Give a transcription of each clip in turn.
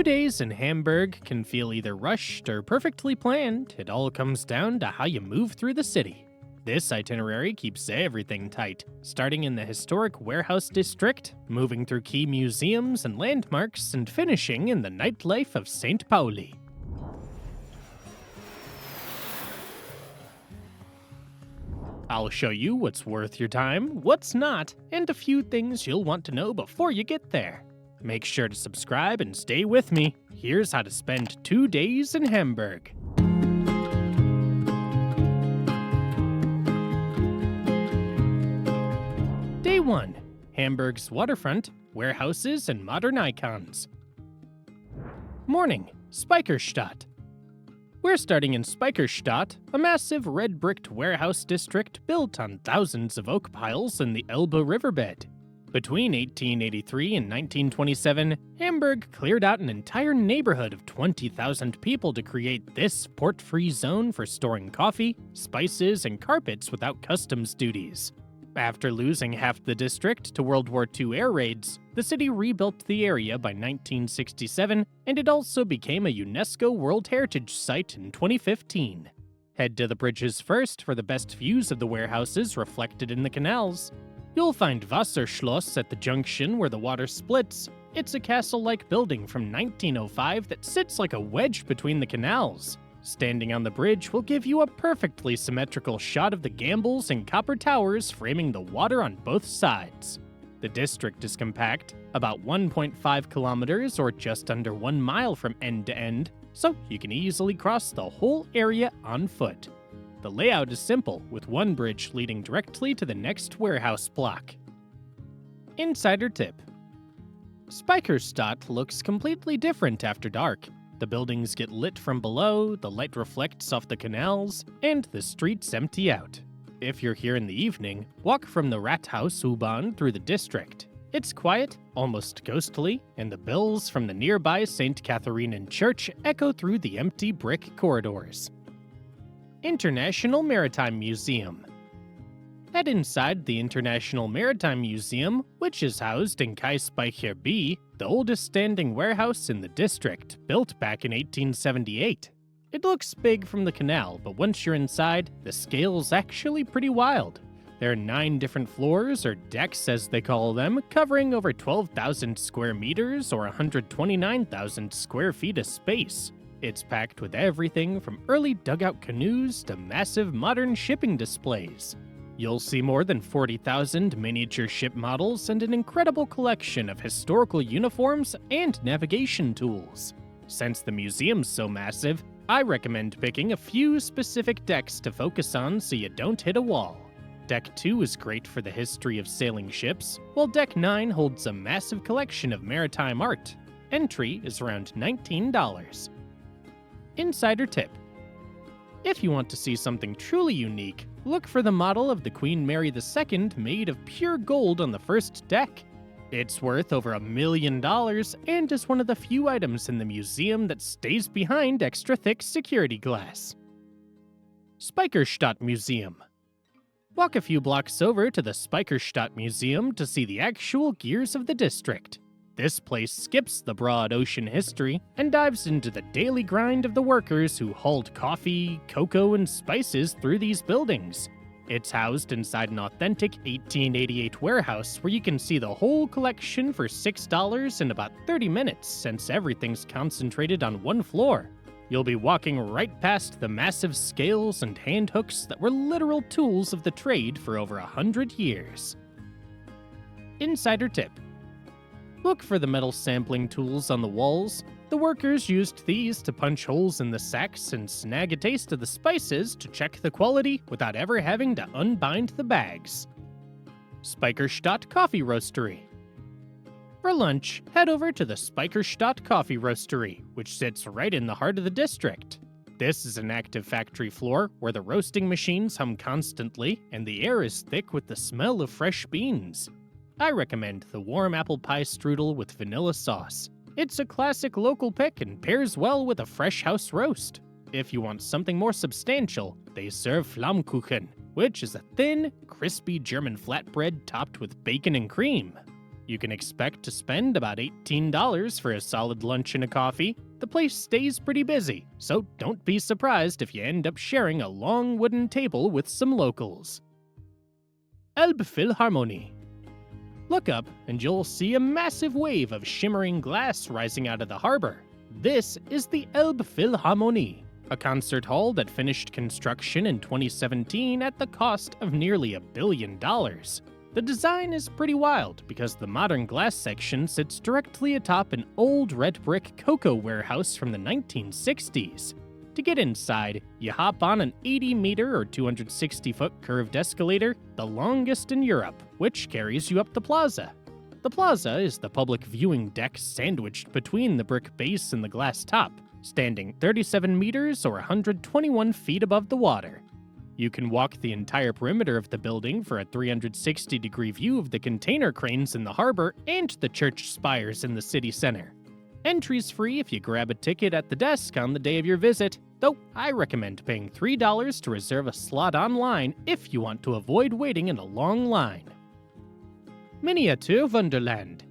days in Hamburg can feel either rushed or perfectly planned. It all comes down to how you move through the city. This itinerary keeps everything tight, starting in the historic warehouse district, moving through key museums and landmarks, and finishing in the nightlife of St. Pauli. I'll show you what's worth your time, what's not, and a few things you'll want to know before you get there. Make sure to subscribe and stay with me. Here's how to spend 2 days in Hamburg. Day 1. Hamburg's waterfront, warehouses, and modern icons. Morning. Speicherstadt. We're starting in Speicherstadt, a massive red-bricked warehouse district built on thousands of oak piles in the Elbe riverbed. Between 1883 and 1927, Hamburg cleared out an entire neighborhood of 20,000 people to create this port-free zone for storing coffee, spices, and carpets without customs duties. After losing half the district to World War II air raids, the city rebuilt the area by 1967, and it also became a UNESCO World Heritage Site in 2015. Head to the bridges first for the best views of the warehouses reflected in the canals. You'll find Wasserschloss at the junction where the water splits. It's a castle-like building from 1905 that sits like a wedge between the canals. Standing on the bridge will give you a perfectly symmetrical shot of the gambles and copper towers framing the water on both sides. The district is compact, about 1.5 kilometers or just under 1 mile from end to end, so you can easily cross the whole area on foot. The layout is simple, with one bridge leading directly to the next warehouse block. Insider tip. Speicherstadt looks completely different after dark. The buildings get lit from below, the light reflects off the canals, and the streets empty out. If you're here in the evening, walk from the Rathaus U-Bahn through the district. It's quiet, almost ghostly, and the bells from the nearby St. Catharinen Church echo through the empty brick corridors. International Maritime Museum. Head inside the International Maritime Museum, which is housed in Speicher B, the oldest standing warehouse in the district, built back in 1878. It looks big from the canal, but once you're inside, the scale's actually pretty wild. There are 9 different floors, or decks as they call them, covering over 12,000 square meters or 129,000 square feet of space. It's packed with everything from early dugout canoes to massive modern shipping displays. You'll see more than 40,000 miniature ship models and an incredible collection of historical uniforms and navigation tools. Since the museum's so massive, I recommend picking a few specific decks to focus on so you don't hit a wall. Deck 2 is great for the history of sailing ships, while Deck 9 holds a massive collection of maritime art. Entry is around $19. Insider tip. If you want to see something truly unique, look for the model of the Queen Mary II made of pure gold on the first deck. It's worth over $1 million and is one of the few items in the museum that stays behind extra thick security glass. Speicherstadt Museum. Walk a few blocks over to the Speicherstadt Museum to see the actual gears of the district. This place skips the broad ocean history and dives into the daily grind of the workers who hauled coffee, cocoa, and spices through these buildings. It's housed inside an authentic 1888 warehouse where you can see the whole collection for $6 in about 30 minutes since everything's concentrated on one floor. You'll be walking right past the massive scales and hand hooks that were literal tools of the trade for over 100 years. Insider tip. Look for the metal sampling tools on the walls. The workers used these to punch holes in the sacks and snag a taste of the spices to check the quality without ever having to unbind the bags. Speicherstadt Coffee Roastery. For lunch, head over to the Speicherstadt Coffee Roastery, which sits right in the heart of the district. This is an active factory floor where the roasting machines hum constantly and the air is thick with the smell of fresh beans. I recommend the warm apple pie strudel with vanilla sauce. It's a classic local pick and pairs well with a fresh house roast. If you want something more substantial, they serve Flammkuchen, which is a thin, crispy German flatbread topped with bacon and cream. You can expect to spend about $18 for a solid lunch and a coffee. The place stays pretty busy, so don't be surprised if you end up sharing a long wooden table with some locals. Elbphilharmonie. Look up and you'll see a massive wave of shimmering glass rising out of the harbor. This is the Elbphilharmonie, a concert hall that finished construction in 2017 at the cost of nearly $1 billion. The design is pretty wild because the modern glass section sits directly atop an old red brick cocoa warehouse from the 1960s. To get inside, you hop on an 80-meter or 260-foot curved escalator, the longest in Europe, which carries you up the plaza. The plaza is the public viewing deck sandwiched between the brick base and the glass top, standing 37 meters or 121 feet above the water. You can walk the entire perimeter of the building for a 360-degree view of the container cranes in the harbor and the church spires in the city center. Entry's free if you grab a ticket at the desk on the day of your visit, though I recommend paying $3 to reserve a slot online if you want to avoid waiting in a long line. Miniatur Wunderland.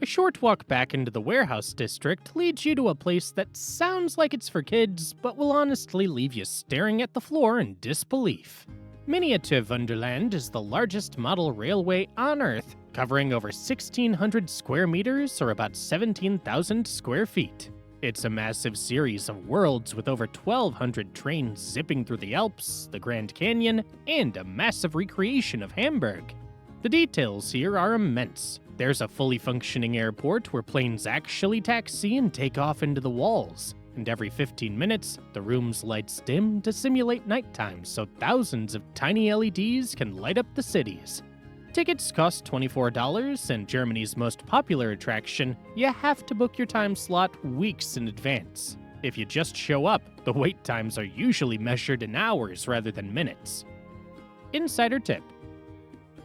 A short walk back into the warehouse district leads you to a place that sounds like it's for kids, but will honestly leave you staring at the floor in disbelief. Miniatur Wunderland is the largest model railway on Earth, covering over 1,600 square meters or about 17,000 square feet. It's a massive series of worlds with over 1,200 trains zipping through the Alps, the Grand Canyon, and a massive recreation of Hamburg. The details here are immense. There's a fully functioning airport where planes actually taxi and take off into the walls. And every 15 minutes, the room's lights dim to simulate nighttime so thousands of tiny LEDs can light up the cities. Tickets cost $24, and Germany's most popular attraction, you have to book your time slot weeks in advance. If you just show up, the wait times are usually measured in hours rather than minutes. Insider tip.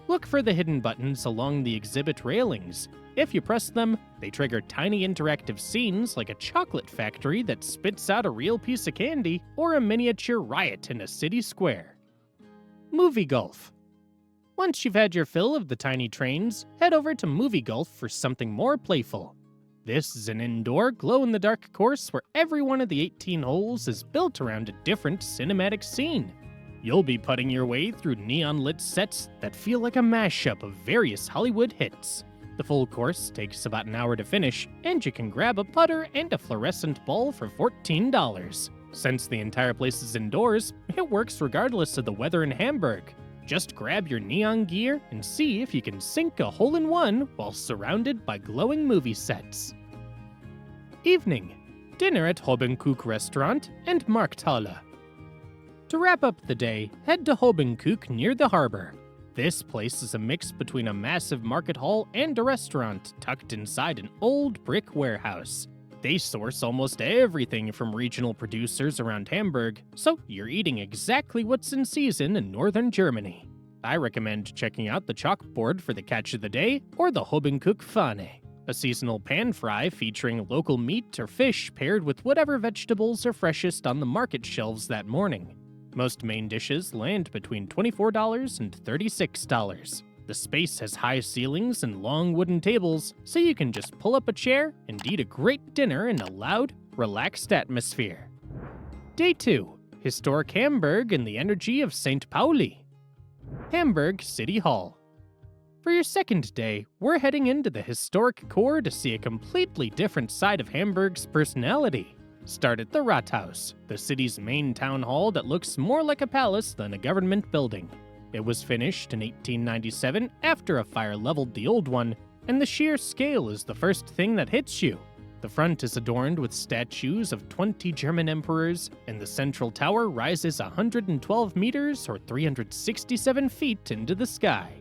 Look for the hidden buttons along the exhibit railings. If you press them, they trigger tiny interactive scenes like a chocolate factory that spits out a real piece of candy or a miniature riot in a city square. Movie Golf. Once you've had your fill of the tiny trains, head over to Movie Golf for something more playful. This is an indoor, glow-in-the-dark course where every one of the 18 holes is built around a different cinematic scene. You'll be putting your way through neon-lit sets that feel like a mashup of various Hollywood hits. The full course takes about an hour to finish, and you can grab a putter and a fluorescent ball for $14. Since the entire place is indoors, it works regardless of the weather in Hamburg. Just grab your neon gear and see if you can sink a hole-in-one while surrounded by glowing movie sets. Evening. Dinner at Hobenköök restaurant and Markthalle. To wrap up the day, head to Hobenköök near the harbor. This place is a mix between a massive market hall and a restaurant tucked inside an old brick warehouse. They source almost everything from regional producers around Hamburg, so you're eating exactly what's in season in northern Germany. I recommend checking out the chalkboard for the catch of the day or the Hobenköök Fahne, a seasonal pan fry featuring local meat or fish paired with whatever vegetables are freshest on the market shelves that morning. Most main dishes land between $24 and $36. The space has high ceilings and long wooden tables, so you can just pull up a chair and eat a great dinner in a loud, relaxed atmosphere. Day 2. Historic Hamburg and the energy of St. Pauli. Hamburg City Hall. For your second day, we're heading into the historic core to see a completely different side of Hamburg's personality. Start at the Rathaus, the city's main town hall that looks more like a palace than a government building. It was finished in 1897 after a fire leveled the old one, and the sheer scale is the first thing that hits you. The front is adorned with statues of 20 German emperors, and the central tower rises 112 meters or 367 feet into the sky.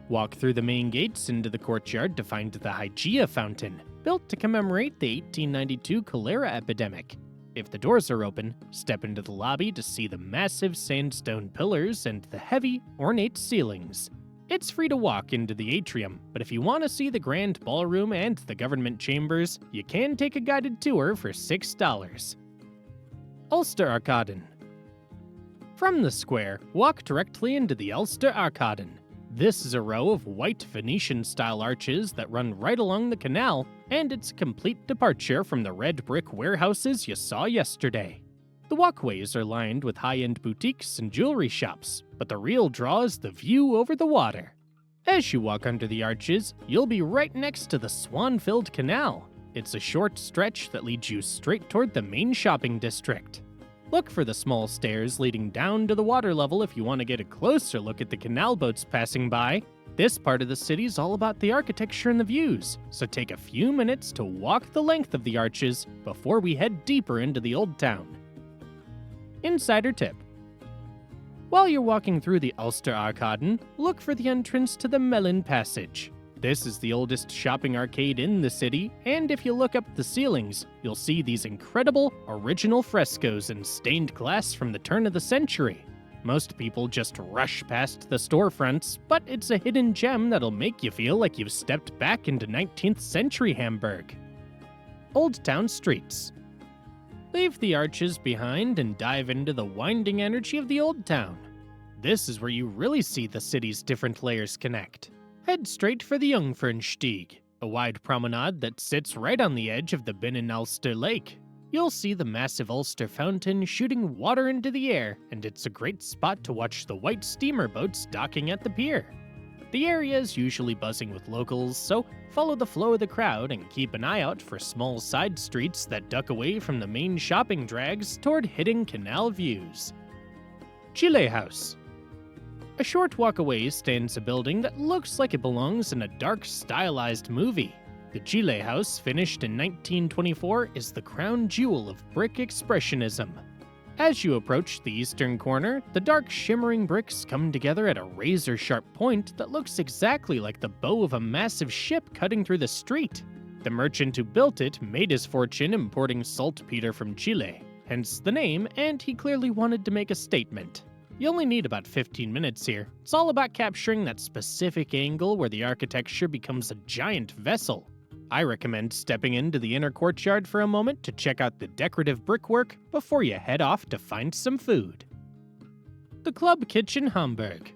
Walk through the main gates into the courtyard to find the Hygeia fountain, built to commemorate the 1892 cholera epidemic. If the doors are open, step into the lobby to see the massive sandstone pillars and the heavy, ornate ceilings. It's free to walk into the atrium, but if you want to see the grand ballroom and the government chambers, you can take a guided tour for $6. Alsterarkaden. From the square, walk directly into the Alsterarkaden. This is a row of white Venetian-style arches that run right along the canal, and it's a complete departure from the red brick warehouses you saw yesterday. The walkways are lined with high-end boutiques and jewelry shops, but the real draw is the view over the water. As you walk under the arches, you'll be right next to the swan-filled canal. It's a short stretch that leads you straight toward the main shopping district. Look for the small stairs leading down to the water level if you want to get a closer look at the canal boats passing by. This part of the city is all about the architecture and the views, so take a few minutes to walk the length of the arches before we head deeper into the old town. Insider tip. While you're walking through the Alsterarkaden, look for the entrance to the Melon Passage. This is the oldest shopping arcade in the city, and if you look up the ceilings, you'll see these incredible, original frescoes in stained glass from the turn of the century. Most people just rush past the storefronts, but it's a hidden gem that'll make you feel like you've stepped back into 19th century Hamburg. Old Town Streets. Leave the arches behind and dive into the winding energy of the Old Town. This is where you really see the city's different layers connect. Head straight for the Jungfernstieg, a wide promenade that sits right on the edge of the Binnenalster Lake. You'll see the massive Ulster fountain shooting water into the air, and it's a great spot to watch the white steamer boats docking at the pier. The area is usually buzzing with locals, so follow the flow of the crowd and keep an eye out for small side streets that duck away from the main shopping drags toward hidden canal views. Chilehaus. A short walk away stands a building that looks like it belongs in a dark, stylized movie. The Chilehaus, finished in 1924, is the crown jewel of brick expressionism. As you approach the eastern corner, the dark, shimmering bricks come together at a razor-sharp point that looks exactly like the bow of a massive ship cutting through the street. The merchant who built it made his fortune importing saltpeter from Chile, hence the name, and he clearly wanted to make a statement. You only need about 15 minutes here. It's all about capturing that specific angle where the architecture becomes a giant vessel. I recommend stepping into the inner courtyard for a moment to check out the decorative brickwork before you head off to find some food. The Club Kitchen Hamburg.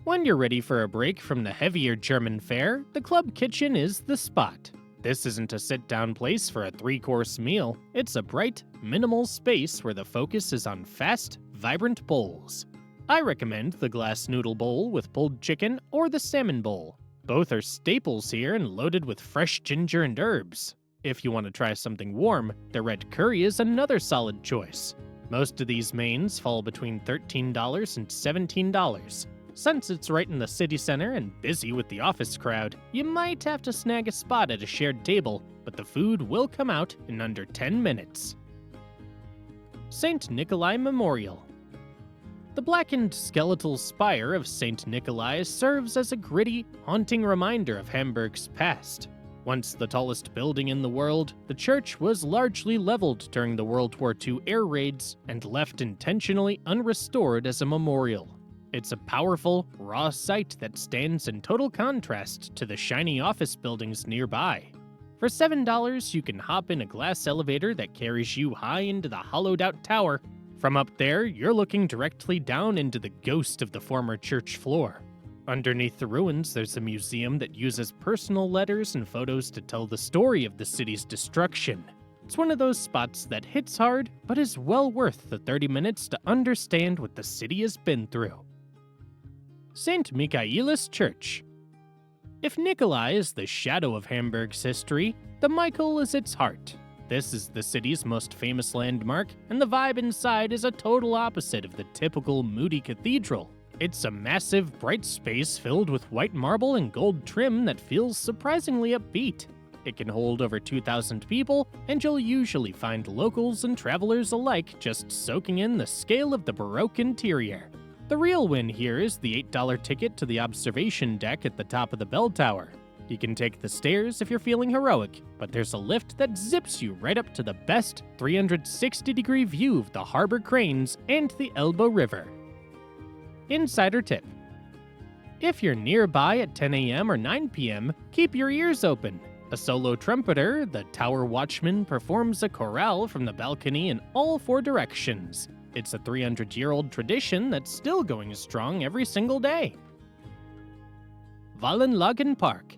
When you're ready for a break from the heavier German fare, the Club Kitchen is the spot. This isn't a sit-down place for a 3-course meal. It's a bright, minimal space where the focus is on fast, vibrant bowls. I recommend the glass noodle bowl with pulled chicken or the salmon bowl. Both are staples here and loaded with fresh ginger and herbs. If you want to try something warm, the red curry is another solid choice. Most of these mains fall between $13 and $17. Since it's right in the city center and busy with the office crowd, you might have to snag a spot at a shared table, but the food will come out in under 10 minutes. St. Nikolai Memorial. The blackened skeletal spire of St. Nikolai serves as a gritty, haunting reminder of Hamburg's past. Once the tallest building in the world, the church was largely leveled during the World War II air raids and left intentionally unrestored as a memorial. It's a powerful, raw sight that stands in total contrast to the shiny office buildings nearby. For $7, you can hop in a glass elevator that carries you high into the hollowed-out tower. From up there, you're looking directly down into the ghost of the former church floor. Underneath the ruins, there's a museum that uses personal letters and photos to tell the story of the city's destruction. It's one of those spots that hits hard, but is well worth the 30 minutes to understand what the city has been through. St. Michaelis Church. If Nikolai is the shadow of Hamburg's history, the Michael is its heart. This is the city's most famous landmark, and the vibe inside is a total opposite of the typical moody cathedral. It's a massive, bright space filled with white marble and gold trim that feels surprisingly upbeat. It can hold over 2,000 people, and you'll usually find locals and travelers alike just soaking in the scale of the Baroque interior. The real win here is the $8 ticket to the observation deck at the top of the bell tower. You can take the stairs if you're feeling heroic, but there's a lift that zips you right up to the best 360-degree view of the harbor cranes and the Elbe River. Insider tip. If you're nearby at 10 a.m. or 9 p.m., keep your ears open. A solo trumpeter, the tower watchman, performs a chorale from the balcony in all 4 directions. It's a 300-year-old tradition that's still going strong every single day. Wallanlagen Park.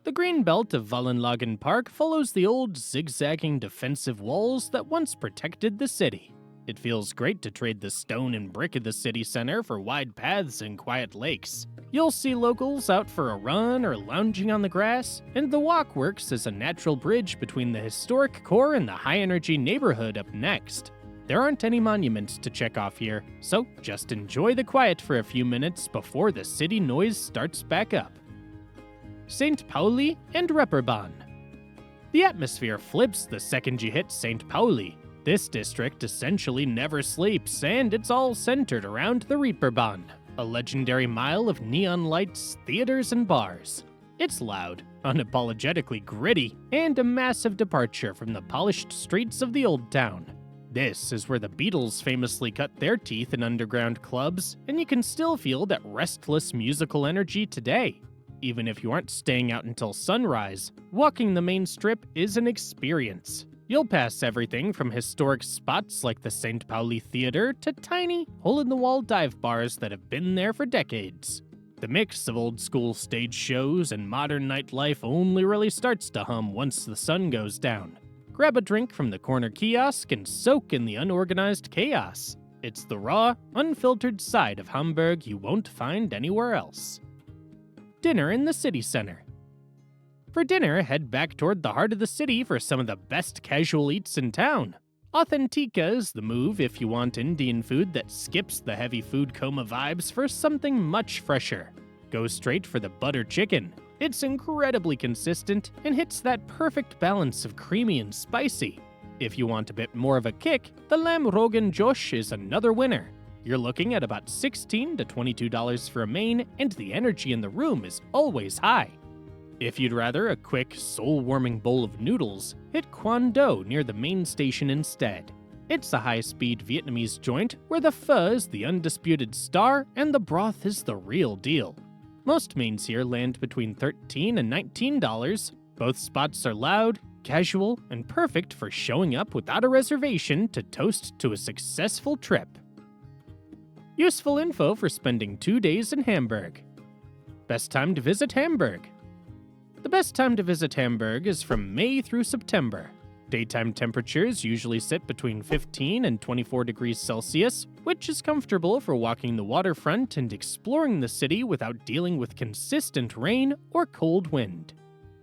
The green belt of Wallanlagen Park follows the old zigzagging defensive walls that once protected the city. It feels great to trade the stone and brick of the city center for wide paths and quiet lakes. You'll see locals out for a run or lounging on the grass, and the walk works as a natural bridge between the historic core and the high-energy neighborhood up next. There aren't any monuments to check off here, so just enjoy the quiet for a few minutes before the city noise starts back up. St. Pauli and Reeperbahn. The atmosphere flips the second you hit St. Pauli. This district essentially never sleeps, and it's all centered around the Reeperbahn, a legendary mile of neon lights, theaters, and bars. It's loud, unapologetically gritty, and a massive departure from the polished streets of the old town. This is where the Beatles famously cut their teeth in underground clubs, and you can still feel that restless musical energy today. Even if you aren't staying out until sunrise, walking the main strip is an experience. You'll pass everything from historic spots like the St. Pauli Theater to tiny, hole-in-the-wall dive bars that have been there for decades. The mix of old-school stage shows and modern nightlife only really starts to hum once the sun goes down. Grab a drink from the corner kiosk and soak in the unorganized chaos. It's the raw, unfiltered side of Hamburg you won't find anywhere else. Dinner in the city center. For dinner, head back toward the heart of the city for some of the best casual eats in town. Authentica is the move if you want Indian food that skips the heavy food coma vibes for something much fresher. Go straight for the butter chicken. It's incredibly consistent and hits that perfect balance of creamy and spicy. If you want a bit more of a kick, the lamb rogan josh is another winner. You're looking at about $16 to $22 for a main, and the energy in the room is always high. If you'd rather a quick, soul-warming bowl of noodles, hit Quan Do near the main station instead. It's a high-speed Vietnamese joint where the pho is the undisputed star and the broth is the real deal. Most mains here land between $13 and $19. Both spots are loud, casual, and perfect for showing up without a reservation to toast to a successful trip. Useful info for spending 2 days in Hamburg. Best time to visit Hamburg. The best time to visit Hamburg is from May through September. Daytime temperatures usually sit between 15 and 24 degrees Celsius, which is comfortable for walking the waterfront and exploring the city without dealing with consistent rain or cold wind.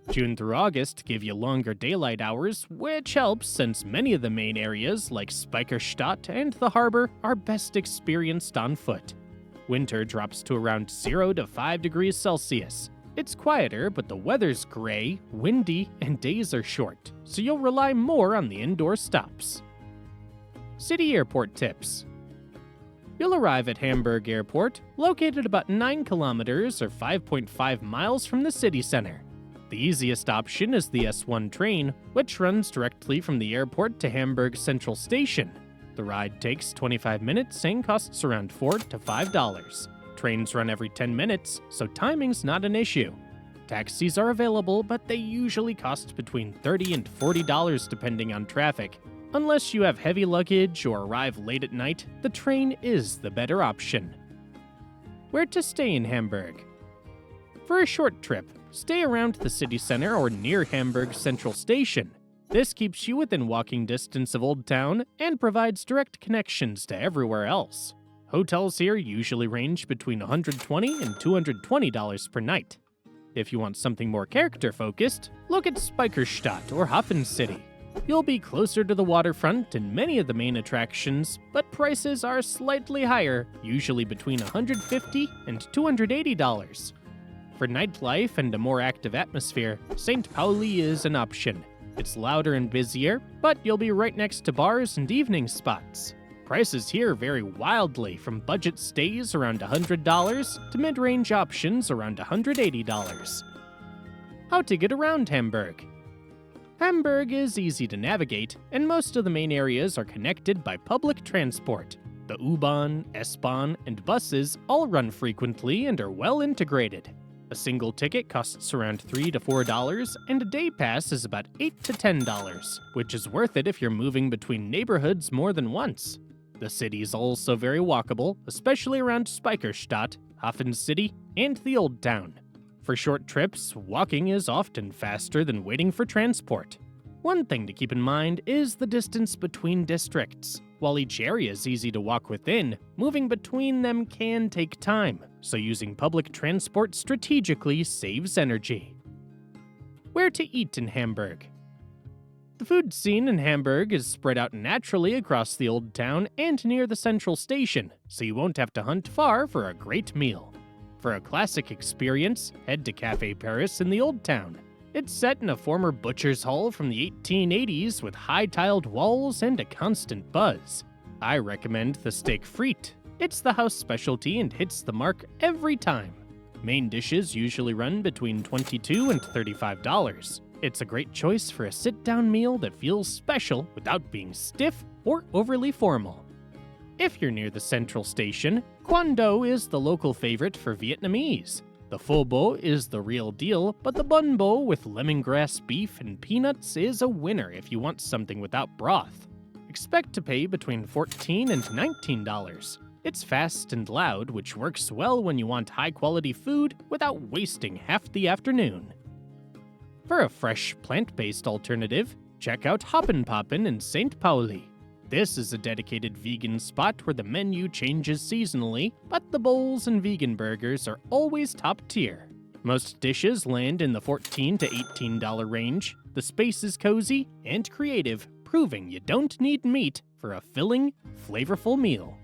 June through August give you longer daylight hours, which helps since many of the main areas like Speicherstadt and the harbor are best experienced on foot. Winter drops to around 0 to 5 degrees Celsius. It's quieter, but the weather's gray, windy, and days are short, so you'll rely more on the indoor stops. City airport tips. You'll arrive at Hamburg Airport, located about 9 kilometers or 5.5 miles from the city center. The easiest option is the S1 train, which runs directly from the airport to Hamburg Central Station. The ride takes 25 minutes and costs around $4 to $5. Trains run every 10 minutes, so timing's not an issue. Taxis are available, but they usually cost between $30 and $40 depending on traffic. Unless you have heavy luggage or arrive late at night, the train is the better option. Where to stay in Hamburg? For a short trip, stay around the city center or near Hamburg Central Station. This keeps you within walking distance of Old Town and provides direct connections to everywhere else. Hotels here usually range between $120 and $220 per night. If you want something more character-focused, look at Speicherstadt or Hafen City. You'll be closer to the waterfront and many of the main attractions, but prices are slightly higher, usually between $150 and $280. For nightlife and a more active atmosphere, St. Pauli is an option. It's louder and busier, but you'll be right next to bars and evening spots. Prices here vary wildly from budget stays around $100 to mid-range options around $180. How to get around Hamburg? Hamburg is easy to navigate, and most of the main areas are connected by public transport. The U-Bahn, S-Bahn, and buses all run frequently and are well integrated. A single ticket costs around $3 to $4, and a day pass is about $8 to $10, which is worth it if you're moving between neighborhoods more than once. The city is also very walkable, especially around Speicherstadt. Hafen City, and the Old Town. For short trips, walking is often faster than waiting for transport. One thing to keep in mind is the distance between districts. While each area is easy to walk within, moving between them can take time, so using public transport strategically saves energy. Where to eat in Hamburg? The food scene in Hamburg is spread out naturally across the Old Town and near the central station, so you won't have to hunt far for a great meal. For a classic experience, head to Café Paris in the Old Town. It's set in a former butcher's hall from the 1880s with high-tiled walls and a constant buzz. I recommend the steak frite. It's the house specialty and hits the mark every time. Main dishes usually run between $22 and $35. It's a great choice for a sit-down meal that feels special without being stiff or overly formal. If you're near the central station, Quan Do is the local favorite for Vietnamese. The pho bo is the real deal, but the bun bo with lemongrass beef and peanuts is a winner if you want something without broth. Expect to pay between $14 and $19. It's fast and loud, which works well when you want high-quality food without wasting half the afternoon. For a fresh, plant-based alternative, check out Hobenköök in St. Pauli. This is a dedicated vegan spot where the menu changes seasonally, but the bowls and vegan burgers are always top tier. Most dishes land in the $14 to $18 range. The space is cozy and creative, proving you don't need meat for a filling, flavorful meal.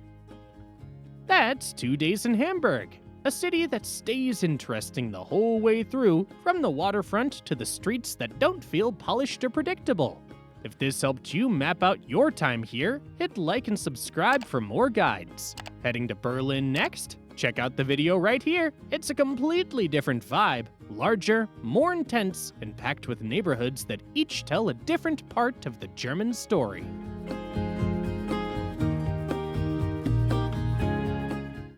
That's 2 days in Hamburg, a city that stays interesting the whole way through, from the waterfront to the streets that don't feel polished or predictable. If this helped you map out your time here, hit like and subscribe for more guides. Heading to Berlin next? Check out the video right here. It's a completely different vibe, larger, more intense, and packed with neighborhoods that each tell a different part of the German story.